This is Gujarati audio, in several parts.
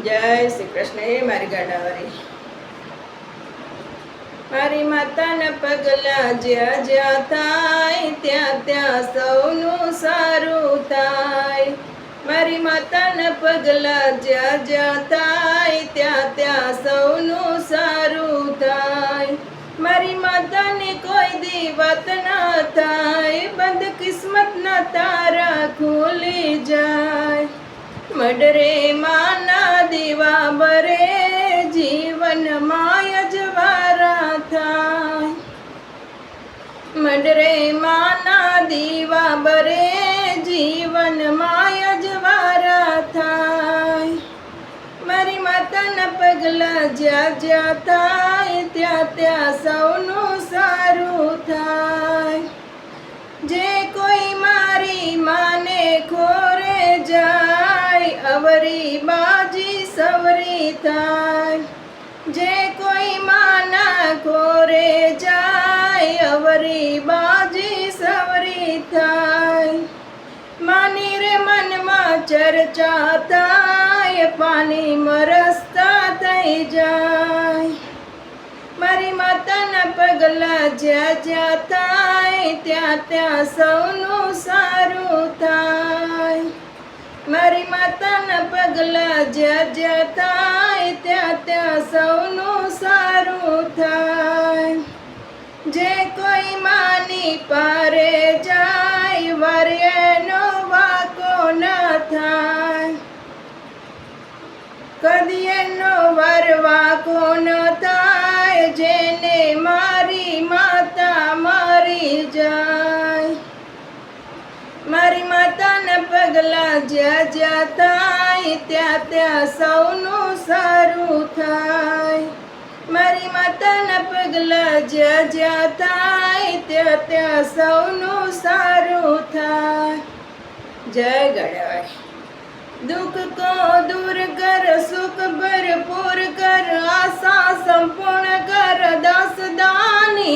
જય શ્રી કૃષ્ણ. હે મારી ગાડાવાળી, મારી માતાના પગલા જ્યાં જ્યાં થાય ત્યાં ત્યાં સૌનું સારું થાય. મારી માતાના પગલા જ્યાં જ્યાં થાય ત્યાં ત્યાં સૌનું સારું થાય. મારી માતાને કોઈ દી વાત ના થાય, બંધ કિસ્મતના તારા ખુલી જાય. મડરે માના દીવા બરે, જીવનમાં અજવારા થાય. મડરે માના દીવા બરે, જીવનમાં અજવારા થાય. મારી માતાના પગલા જ્યાં જ્યાં થાય ત્યાં ત્યાં સૌનું સારું થાય. જે કોઈ મારી માને ખોરે જાય, અવરી બાજી સવરી થાય. જે કોઈ માના ખોરે જાય, અવરી બાજી સવરી થાય. માની રે મનમાં ચર્ચા થાય, પાણી મરસતા થઈ જાય. મારી માતાના પગલા જ્યાં જ્યાં થાય ત્યાં ત્યાં સૌનું સારું થાય. મારી માતાના પગલા જ્યાં જ્યાં થાય ત્યાં ત્યાં સૌનું સારું થાય. જે કોઈ માની પારે જાય, વર્યનો વાકો ન થાય. કદી એનો વરવાકો ન થાય, જેને મારી માતા મારી જાય. મારી માતાના પગલા જ્યાં જ્યાં થાય ત્યાં ત્યાં સૌનું સારું થાય. મારી માતાના પગલા જ્યાં જ્યાં થાય ત્યાં ત્યાં સૌનું સારું થાય. જય ગાડાવાળી. दुख को दूर कर, सुख भरपूर कर, आशा संपूर्ण कर, दास दानी.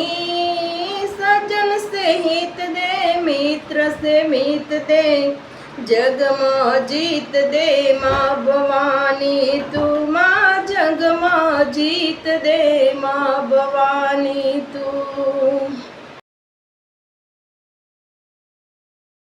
सजन से हित दे, मित्र से मित दे, जग में जीत दे माँ भवानी. तू माँ जग में जीत दे माँ भवानी तू.